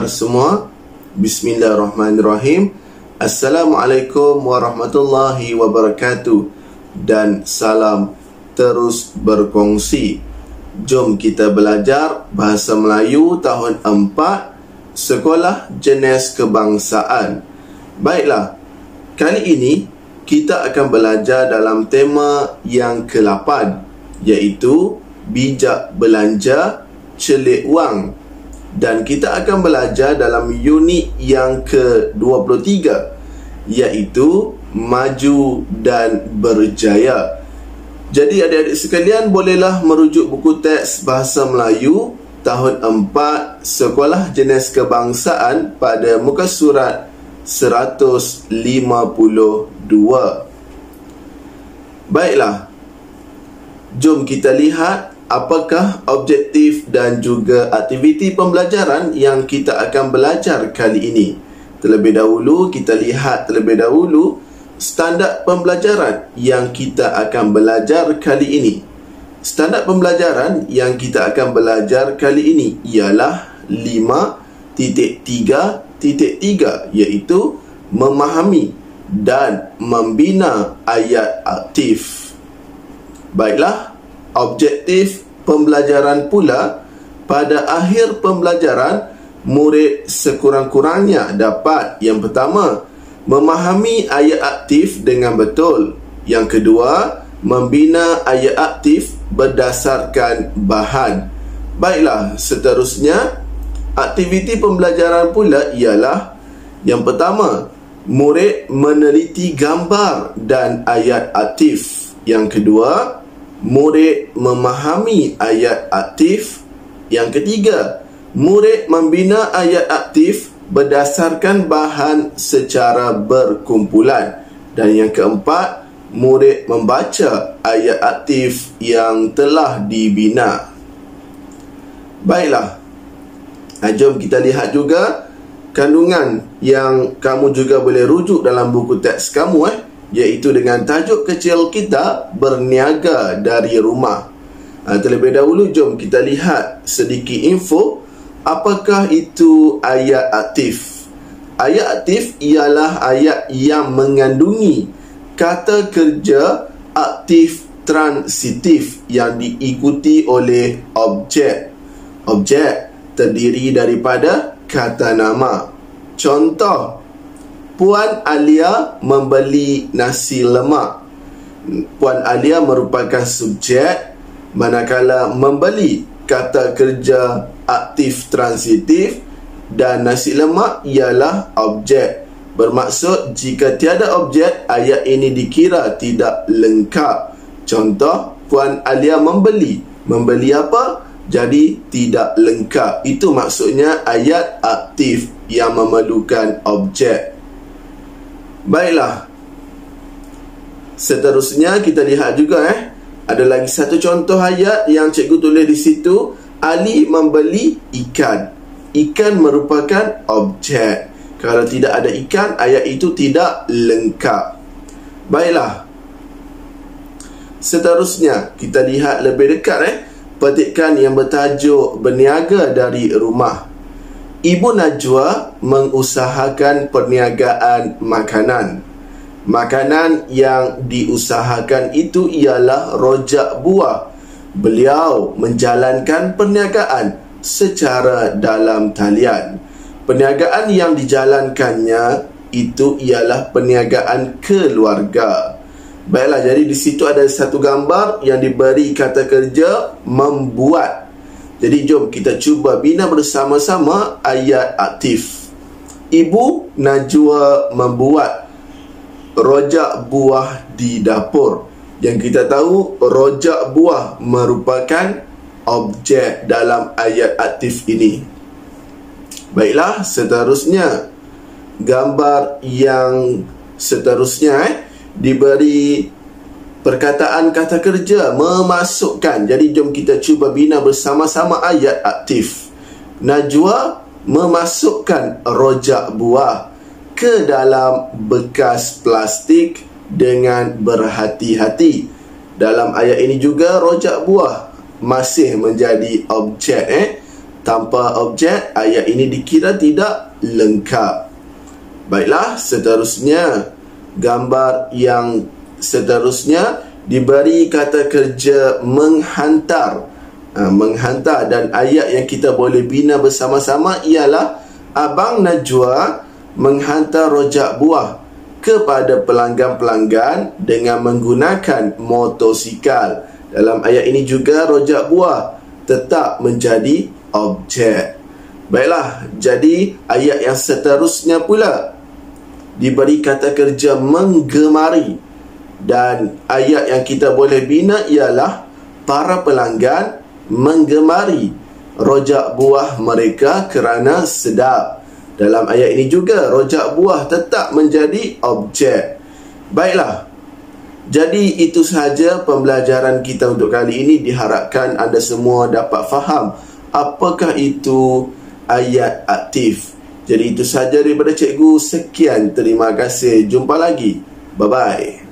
pendengar semua, Bismillahirrahmanirrahim. Assalamualaikum warahmatullahi wabarakatuh. Dan salam terus berkongsi. Jom kita belajar Bahasa Melayu tahun 4 Sekolah Jenis Kebangsaan. Baiklah, kali ini kita akan belajar dalam tema yang ke-8, iaitu bijak belanja, celik wang. Dan kita akan belajar dalam unit yang ke-23, iaitu maju dan berjaya. Jadi adik-adik sekalian, bolehlah merujuk buku teks Bahasa Melayu tahun 4 Sekolah Jenis Kebangsaan pada muka surat 152. Baiklah, jom kita lihat apakah objektif dan juga aktiviti pembelajaran yang kita akan belajar kali ini. Terlebih dahulu, kita lihat standard pembelajaran yang kita akan belajar kali ini. Standard pembelajaran yang kita akan belajar kali ini ialah 5.3.3, iaitu memahami dan membina ayat aktif. Baiklah, objektif pembelajaran pula, pada akhir pembelajaran, murid sekurang-kurangnya dapat, yang pertama, memahami ayat aktif dengan betul. Yang kedua, membina ayat aktif berdasarkan bahan. Baiklah, seterusnya, aktiviti pembelajaran pula ialah, yang pertama, murid meneliti gambar dan ayat aktif. Yang kedua, murid memahami ayat aktif. Yang ketiga, murid membina ayat aktif berdasarkan bahan secara berkumpulan. Dan yang keempat, murid membaca ayat aktif yang telah dibina. Baiklah, jom kita lihat juga kandungan yang kamu juga boleh rujuk dalam buku teks kamu, iaitu dengan tajuk kecil kita, berniaga dari rumah. Terlebih dahulu, jom kita lihat sedikit info. Apakah itu ayat aktif? Ayat aktif ialah ayat yang mengandungi kata kerja aktif transitif yang diikuti oleh objek. Objek terdiri daripada kata nama. Contoh, Puan Alia membeli nasi lemak. Puan Alia merupakan subjek, manakala membeli kata kerja aktif transitif dan nasi lemak ialah objek. Bermaksud, jika tiada objek, ayat ini dikira tidak lengkap. Contoh, Puan Alia membeli. Membeli apa? Jadi tidak lengkap. Itu maksudnya ayat aktif yang memerlukan objek. Baiklah, seterusnya kita lihat juga ada lagi satu contoh ayat yang cikgu tulis di situ. Ali membeli ikan. Ikan merupakan objek. Kalau tidak ada ikan, ayat itu tidak lengkap. Baiklah, seterusnya kita lihat lebih dekat petikan yang bertajuk berniaga dari rumah. Ibu Najwa mengusahakan perniagaan makanan. Makanan yang diusahakan itu ialah rojak buah. Beliau menjalankan perniagaan secara dalam talian. Perniagaan yang dijalankannya itu ialah perniagaan keluarga. Baiklah, jadi di situ ada satu gambar yang diberi kata kerja membuat. Jadi jom kita cuba bina bersama-sama ayat aktif. Ibu Najwa membuat rojak buah di dapur. Yang kita tahu, rojak buah merupakan objek dalam ayat aktif ini. Baiklah, seterusnya, gambar yang seterusnya diberi perkataan kata kerja memasukkan. Jadi jom kita cuba bina bersama-sama ayat aktif. Najwa memasukkan rojak buah ke dalam bekas plastik dengan berhati-hati. Dalam ayat ini juga rojak buah masih menjadi objek. Tanpa objek, ayat ini dikira tidak lengkap. Baiklah, seterusnya, gambar yang seterusnya diberi kata kerja menghantar. Menghantar, dan ayat yang kita boleh bina bersama-sama ialah Abang Najwa menghantar rojak buah kepada pelanggan-pelanggan dengan menggunakan motosikal. Dalam ayat ini juga rojak buah tetap menjadi objek. Baiklah, jadi ayat yang seterusnya pula diberi kata kerja menggemari, dan ayat yang kita boleh bina ialah para pelanggan menggemari rojak buah mereka kerana sedap. Dalam ayat ini juga rojak buah tetap menjadi objek. Baiklah, jadi itu sahaja pembelajaran kita untuk kali ini. Diharapkan anda semua dapat faham apakah itu ayat aktif. Jadi itu sahaja daripada cikgu. Sekian, terima kasih. Jumpa lagi. Bye-bye.